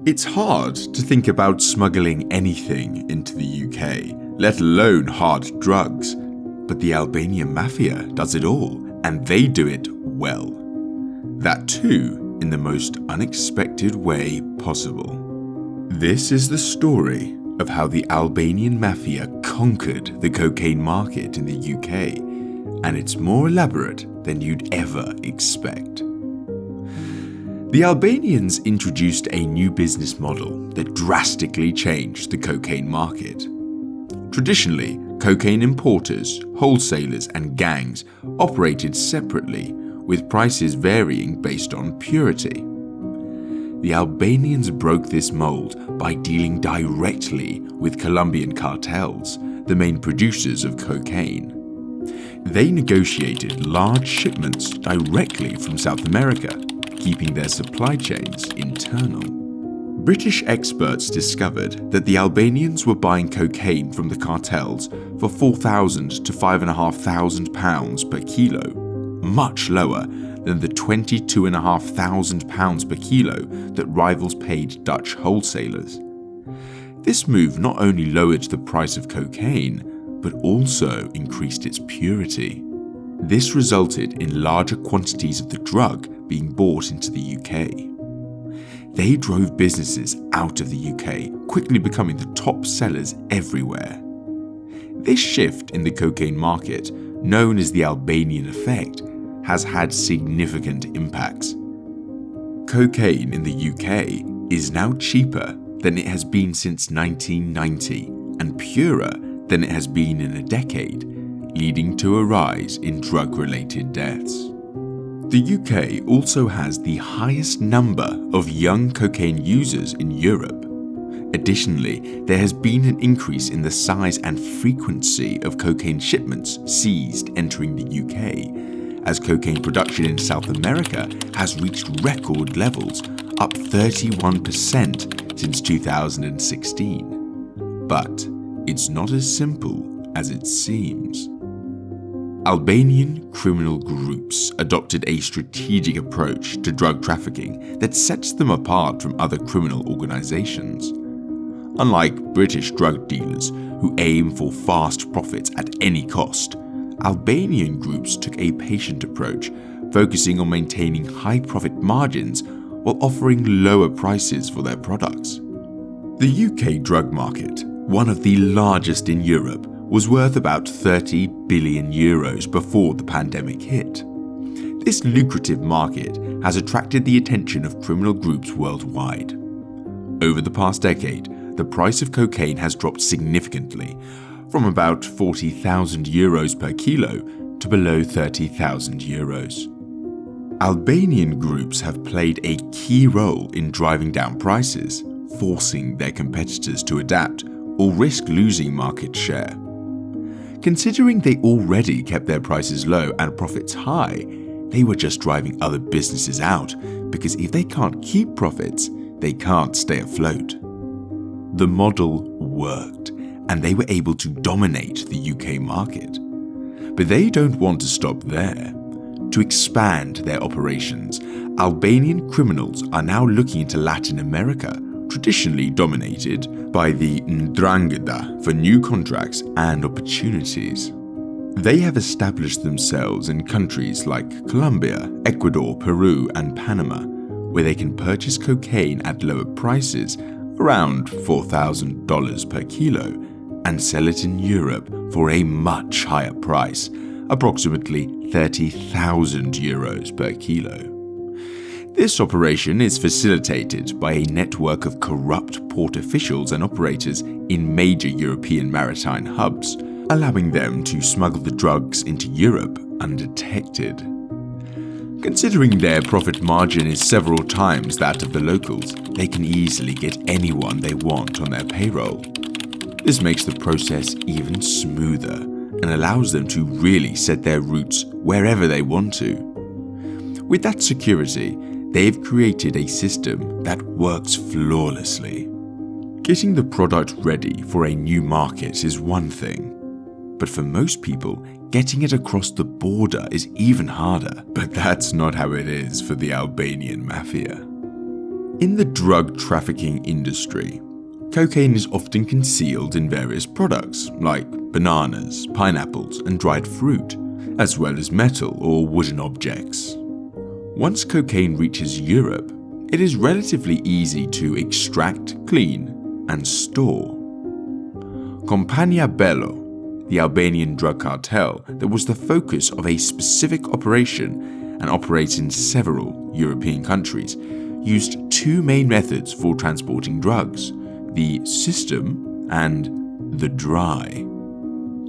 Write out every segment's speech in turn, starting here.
It's hard to think about smuggling anything into the UK, let alone hard drugs, but the Albanian Mafia does it all, and they do it well. That too, in the most unexpected way possible. This is the story of how the Albanian Mafia conquered the cocaine market in the UK, and it's more elaborate than you'd ever expect. The Albanians introduced a new business model that drastically changed the cocaine market. Traditionally, cocaine importers, wholesalers, and gangs operated separately, with prices varying based on purity. The Albanians broke this mold by dealing directly with Colombian cartels, the main producers of cocaine. They negotiated large shipments directly from South America, keeping their supply chains internal. British experts discovered that the Albanians were buying cocaine from the cartels for £4,000 to £5,500 per kilo, much lower than the £22,500 per kilo that rivals paid Dutch wholesalers. This move not only lowered the price of cocaine, but also increased its purity. This resulted in larger quantities of the drug being bought into the UK. They drove businesses out of the UK, quickly becoming the top sellers everywhere. This shift in the cocaine market, known as the Albanian effect, has had significant impacts. Cocaine in the UK is now cheaper than it has been since 1990 and purer than it has been in a decade, leading to a rise in drug-related deaths. The UK also has the highest number of young cocaine users in Europe. Additionally, there has been an increase in the size and frequency of cocaine shipments seized entering the UK, as cocaine production in South America has reached record levels, up 31% since 2016. But it's not as simple as it seems. Albanian criminal groups adopted a strategic approach to drug trafficking that sets them apart from other criminal organizations. Unlike British drug dealers who aim for fast profits at any cost, Albanian groups took a patient approach, focusing on maintaining high profit margins while offering lower prices for their products. The UK drug market, one of the largest in Europe, was worth about €30 billion before the pandemic hit. This lucrative market has attracted the attention of criminal groups worldwide. Over the past decade, the price of cocaine has dropped significantly, from about €40,000 per kilo to below €30,000. Albanian groups have played a key role in driving down prices, forcing their competitors to adapt or risk losing market share. Considering they already kept their prices low and profits high, they were just driving other businesses out, because if they can't keep profits, they can't stay afloat. The model worked, and they were able to dominate the UK market. But they don't want to stop there. To expand their operations, Albanian criminals are now looking into Latin America, traditionally dominated by the Ndrangheta, for new contracts and opportunities. They have established themselves in countries like Colombia, Ecuador, Peru, and Panama, where they can purchase cocaine at lower prices, around $4,000 per kilo, and sell it in Europe for a much higher price, approximately €30,000 per kilo. This operation is facilitated by a network of corrupt port officials and operators in major European maritime hubs, allowing them to smuggle the drugs into Europe undetected. Considering their profit margin is several times that of the locals, they can easily get anyone they want on their payroll. This makes the process even smoother and allows them to really set their routes wherever they want to. With that security, they've created a system that works flawlessly. Getting the product ready for a new market is one thing, but for most people, getting it across the border is even harder. But that's not how it is for the Albanian Mafia. In the drug trafficking industry, cocaine is often concealed in various products like bananas, pineapples, and dried fruit, as well as metal or wooden objects. Once cocaine reaches Europe, it is relatively easy to extract, clean, and store. Kompania Bello, the Albanian drug cartel that was the focus of a specific operation and operates in several European countries, used two main methods for transporting drugs: the system and the dry.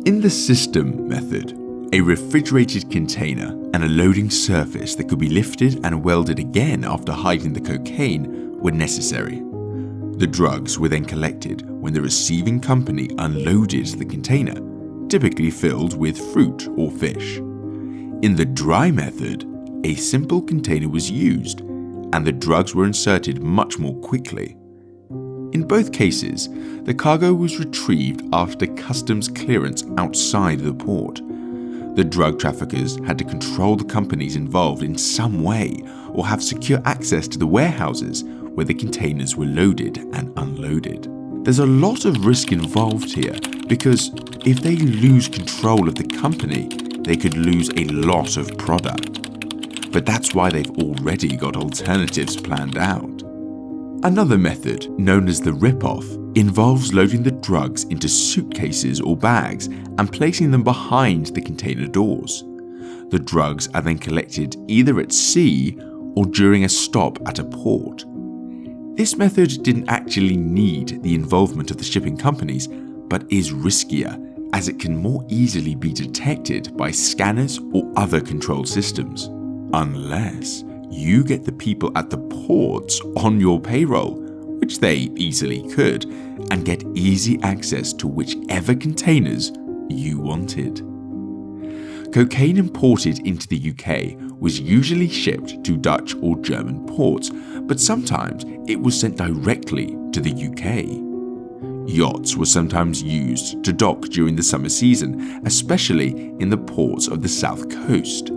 In the system method, a refrigerated container and a loading surface that could be lifted and welded again after hiding the cocaine were necessary. The drugs were then collected when the receiving company unloaded the container, typically filled with fruit or fish. In the dry method, a simple container was used, and the drugs were inserted much more quickly. In both cases, the cargo was retrieved after customs clearance outside the port. The drug traffickers had to control the companies involved in some way or have secure access to the warehouses where the containers were loaded and unloaded. There's a lot of risk involved here because if they lose control of the company, they could lose a lot of product. But that's why they've already got alternatives planned out. Another method, known as the rip-off, involves loading the drugs into suitcases or bags and placing them behind the container doors. The drugs are then collected either at sea or during a stop at a port. This method didn't actually need the involvement of the shipping companies, but is riskier as it can more easily be detected by scanners or other control systems. Unless you get the people at the ports on your payroll, which they easily could, and get easy access to whichever containers you wanted. Cocaine imported into the UK was usually shipped to Dutch or German ports, but sometimes it was sent directly to the UK. Yachts were sometimes used to dock during the summer season, especially in the ports of the south coast.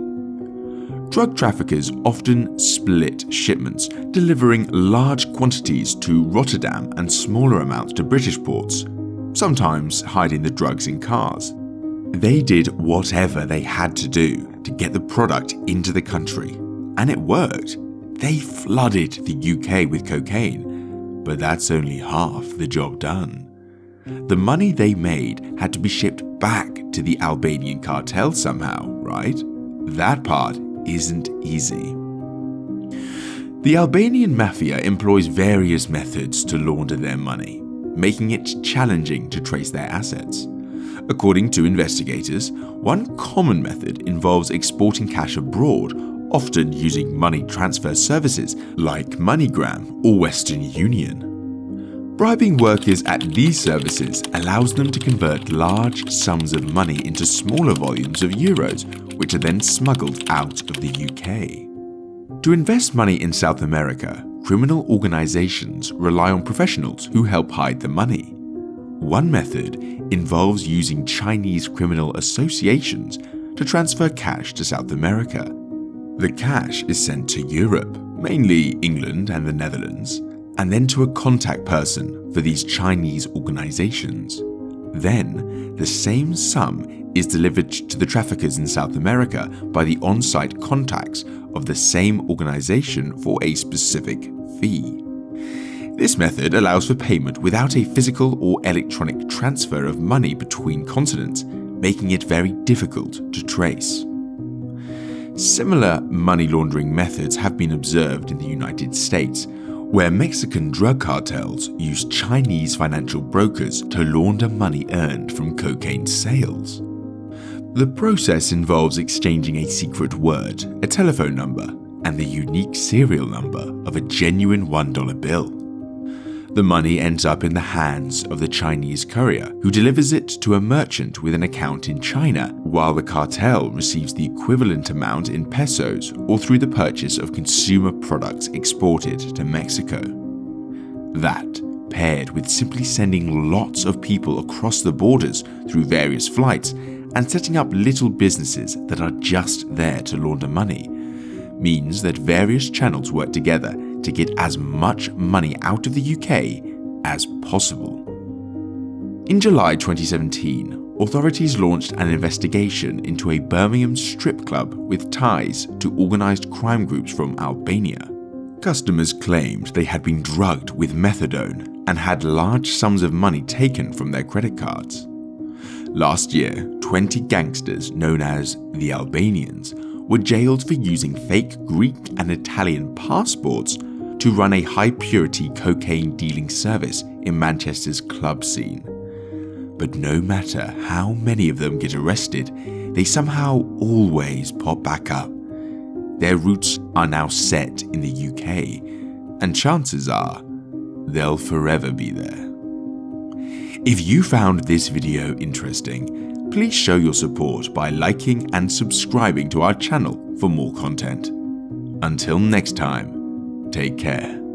Drug traffickers often split shipments, delivering large quantities to Rotterdam and smaller amounts to British ports, sometimes hiding the drugs in cars. They did whatever they had to do to get the product into the country, and it worked. They flooded the UK with cocaine, but that's only half the job done. The money they made had to be shipped back to the Albanian cartel somehow, right? That part isn't easy. The Albanian MAFIA employs various methods to launder their money, making it challenging to trace their assets. According to investigators, one common method involves exporting cash abroad, often using money transfer services like MoneyGram or Western Union. Bribing workers at these services allows them to convert large sums of money into smaller volumes of euros, which are then smuggled out of the UK. To invest money in South America, criminal organizations rely on professionals who help hide the money. One method involves using Chinese criminal associations to transfer cash to South America. The cash is sent to Europe, mainly England and the Netherlands, and then to a contact person for these Chinese organizations. Then, the same sum is delivered to the traffickers in South America by the on-site contacts of the same organization for a specific fee. This method allows for payment without a physical or electronic transfer of money between continents, making it very difficult to trace. Similar money laundering methods have been observed in the United States, where Mexican drug cartels use Chinese financial brokers to launder money earned from cocaine sales. The process involves exchanging a secret word, a telephone number, and the unique serial number of a genuine $1 bill. The money ends up in the hands of the Chinese courier, who delivers it to a merchant with an account in China, while the cartel receives the equivalent amount in pesos or through the purchase of consumer products exported to Mexico. That, paired with simply sending lots of people across the borders through various flights and setting up little businesses that are just there to launder money, means that various channels work together to get as much money out of the UK as possible. In July 2017, authorities launched an investigation into a Birmingham strip club with ties to organised crime groups from Albania. Customers claimed they had been drugged with methadone and had large sums of money taken from their credit cards. Last year, 20 gangsters known as the Albanians were jailed for using fake Greek and Italian passports to run a high-purity cocaine dealing service in Manchester's club scene. But no matter how many of them get arrested, they somehow always pop back up. Their roots are now set in the UK, and chances are they'll forever be there. If you found this video interesting, please show your support by liking and subscribing to our channel for more content. Until next time, take care.